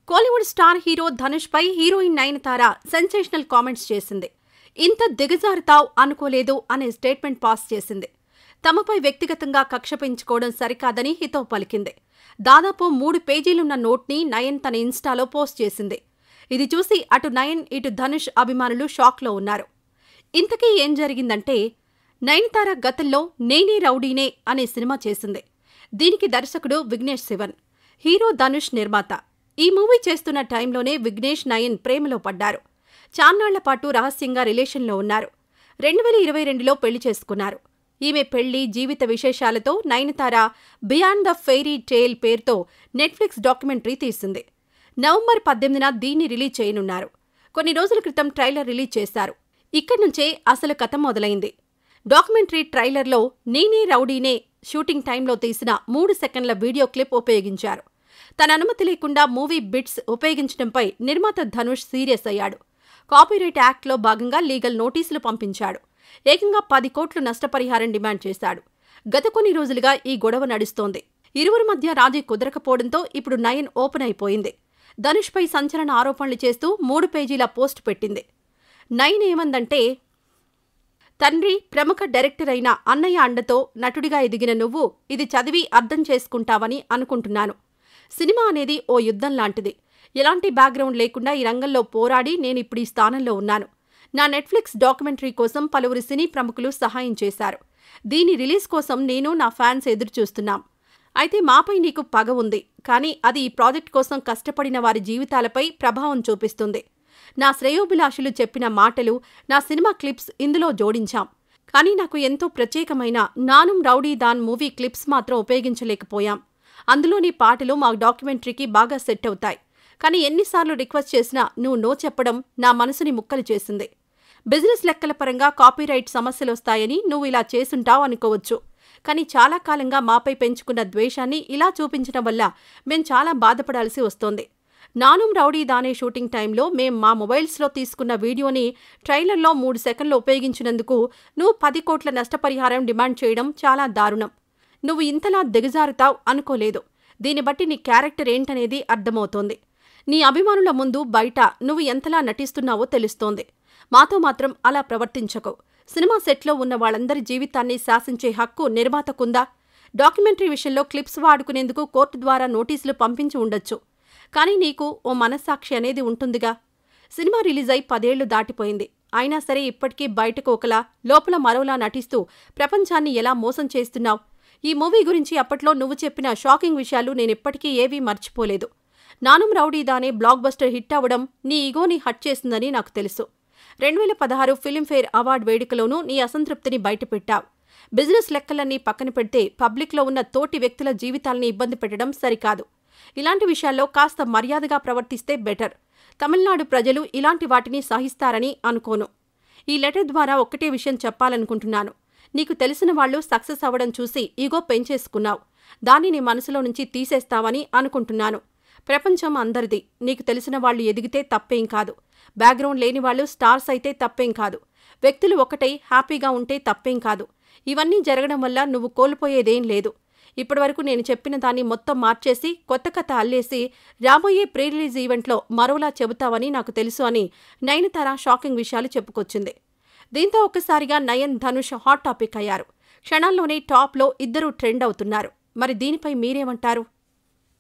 Kollywood star hero Dhanush పై heroine Nayanthara sensational comments చేసింది. ఇంత దిగజారుతావ్ అనుకోలేదు అనే స్టేట్మెంట్ పాస్ చేసింది. తమపై వ్యక్తిగతంగా కక్ష పెంచుకోవడం సరికాదని హితవు పలికింది. దాదాపు 3 పేజీలున్న నోట్ని నయన్ తన ఇన్స్టాలో పోస్ట్ చేసింది. ఇది చూసి అటు నయన్ ఇటు ధనుష్ అభిమానులు షాక్లో ఉన్నారు. ఇంతకీ ఏం జరిగిందంటే, నయనతార గతంలో నేనే రౌడీనే అనే సినిమా చేసింది. దీనికి దర్శకుడు విఘ్నేష్ శివన్, హీరో ధనుష్ నిర్మాత. ఈ మూవీ చేస్తున్న టైంలోనే విఘ్నేష్ నయన్ ప్రేమలో పడ్డారు. చాన్నాళ్ల పాటు రహస్యంగా రిలేషన్లో ఉన్నారు. 2022లో పెళ్లి చేసుకున్నారు. ఈమె పెళ్లి జీవిత విశేషాలతో Nayanthara beyond the fairy tale పేరుతో నెట్ఫ్లిక్స్ డాక్యుమెంటరీ తీసింది. నవంబర్ 18న దీన్ని రిలీజ్ చేయనున్నారు. కొన్ని రోజుల క్రితం ట్రైలర్ రిలీజ్ చేశారు. ఇక్కడి నుంచే అసలు కథ మొదలైంది. డాక్యుమెంటరీ ట్రైలర్లో నేనే రౌడీనే షూటింగ్ టైంలో తీసిన 3 సెకండ్ల వీడియో క్లిప్ ఉపయోగించారు. తన అనుమతి లేకుండా మూవీ బిట్స్ ఉపయోగించడంపై నిర్మాత ధనుష్ సీరియస్ అయ్యాడు. కాపీరైట్ యాక్ట్లో భాగంగా లీగల్ నోటీసులు పంపించాడు. ఏకంగా 10 కోట్లు నష్టపరిహారం డిమాండ్ చేశాడు. గత కొన్ని రోజులుగా ఈ గొడవ నడుస్తోంది. ఇరువురి మధ్య రాజీ కుదరకపోవడంతో ఇప్పుడు నయన్ ఓపెన్ అయిపోయింది. ధనుష్పై సంచలన ఆరోపణలు చేస్తూ 3 పేజీల పోస్ట్ పెట్టింది. నయన్ ఏమందంటే, తండ్రి ప్రముఖ డైరెక్టర్ అయిన అన్నయ్య అండతో నటుడిగా ఎదిగిన నువ్వు ఇది చదివి అర్థం చేసుకుంటావని అనుకుంటున్నాను. సినిమా అనేది ఓ యుద్ధం లాంటిది. ఎలాంటి బ్యాక్గ్రౌండ్ లేకుండా ఈ రంగంలో పోరాడి నేనిప్పుడు ఈ స్థానంలో ఉన్నాను. నా నెట్ఫ్లిక్స్ డాక్యుమెంటరీ కోసం పలువురు సినీ ప్రముఖులు సహాయం చేశారు. దీని రిలీజ్ కోసం నేను నా ఫ్యాన్స్ ఎదురుచూస్తున్నాం. అయితే మాపై నీకు పగ ఉంది, కానీ అది ఈ ప్రాజెక్ట్ కోసం కష్టపడిన వారి జీవితాలపై ప్రభావం చూపిస్తుంది. నా శ్రేయోభిలాషులు చెప్పిన మాటలు, నా సినిమా క్లిప్స్ ఇందులో జోడించాం. కానీ నాకు ఎంతో ప్రత్యేకమైన నానుం రౌడీ దాన్ మూవీ క్లిప్స్ మాత్రం ఉపయోగించలేకపోయాం. అందులోని పాటలు మా డాక్యుమెంటరీకి బాగా సెట్ అవుతాయి. కానీ ఎన్నిసార్లు రిక్వెస్ట్ చేసినా నువ్వు నో చెప్పడం నా మనసుని ముక్కలు చేసింది. బిజినెస్ లెక్కల పరంగా కాపీరైట్ సమస్యలొస్తాయని నువ్వు ఇలా చేసుంటావు అనుకోవచ్చు. కానీ చాలా కాలంగా మాపై పెంచుకున్న ద్వేషాన్ని ఇలా చూపించడం వల్ల మేం చాలా బాధపడాల్సి వస్తోంది. నానుం రౌడీ దానే షూటింగ్ టైంలో మేం మా మొబైల్స్లో తీసుకున్న వీడియోని ట్రైలర్లో 3 సెకండ్లు ఉపయోగించినందుకు నువ్వు 10 కోట్ల నష్టపరిహారం డిమాండ్ చేయడం చాలా దారుణం. నువ్వు ఇంతలా దిగజారుతావ్ అనుకోలేదు. దీన్ని బట్టి నీ క్యారెక్టర్ ఏంటనేది అర్థమవుతోంది. నీ అభిమానుల ముందు బయట నువ్వు ఎంతలా నటిస్తున్నావో తెలుస్తోంది. మాతో మాత్రం అలా ప్రవర్తించకు. సినిమా సెట్లో ఉన్న వాళ్ళందరి జీవితాన్ని శాసించే హక్కు నిర్మాతకుందా? డాక్యుమెంటరీ విషయంలో క్లిప్స్ వాడుకునేందుకు కోర్టు ద్వారా నోటీసులు పంపించి ఉండొచ్చు. కానీ నీకు ఓ మనస్సాక్షి అనేది ఉంటుందిగా. సినిమా రిలీజ్ అయి 10 ఏళ్లు దాటిపోయింది. అయినా సరే ఇప్పటికీ బయటకు ఒకలా లోపల మరోలా నటిస్తూ ప్రపంచాన్ని ఎలా మోసం చేస్తున్నావు? ఈ మూవీ గురించి అప్పట్లో నువ్వు చెప్పిన షాకింగ్ విషయాలు నేనిప్పటికీ ఏవీ మర్చిపోలేదు. నానుం రౌడీ దానే బ్లాక్ బస్టర్ హిట్ అవ్వడం నీ ఈగోని హట్ చేసిందని నాకు తెలుసు. 2016 ఫిల్మ్ఫేర్ అవార్డు వేడుకలోనూ నీ అసంతృప్తిని బయటపెట్టావు. బిజినెస్ లెక్కలన్నీ పక్కన పెడితే పబ్లిక్లో ఉన్న తోటి వ్యక్తుల జీవితాల్ని ఇబ్బంది పెట్టడం సరికాదు. ఇలాంటి విషయాల్లో కాస్త మర్యాదగా ప్రవర్తిస్తే బెటర్. తమిళనాడు ప్రజలు ఇలాంటి వాటిని సహిస్తారని అనుకోను. ఈ లెటర్ ద్వారా ఒక్కటే విషయం చెప్పాలనుకుంటున్నాను. నీకు తెలిసిన వాళ్ళు సక్సెస్ అవ్వడం చూసి ఈగో పెంచేసుకున్నావు. దాన్ని నీ మనసులో నుంచి తీసేస్తావని అనుకుంటున్నాను. ప్రపంచం అందరిది. నీకు తెలిసిన వాళ్ళు ఎదిగితే తప్పేం కాదు. బ్యాక్గ్రౌండ్ లేని వాళ్ళు స్టార్స్ అయితే తప్పేం కాదు. వ్యక్తులు ఒకటై హ్యాపీగా ఉంటే తప్పేం కాదు. ఇవన్నీ జరగడం వల్ల నువ్వు కోల్పోయేదేం లేదు. ఇప్పటివరకు నేను చెప్పిన దాన్ని మొత్తం మార్చేసి కొత్త కథ అల్లేసి రాబోయే ప్రీ రిలీజ్ ఈవెంట్లో మరోలా చెబుతావని నాకు తెలుసు అని నయనతార షాకింగ్ విషయాలు చెప్పుకొచ్చింది. దీంతో ఒక్కసారిగా నయన్, ధనుష్ హాట్ టాపిక్ అయ్యారు. క్షణాల్లోనే టాప్లో ఇద్దరూ ట్రెండ్ అవుతున్నారు. మరి దీనిపై మీరేమంటారు?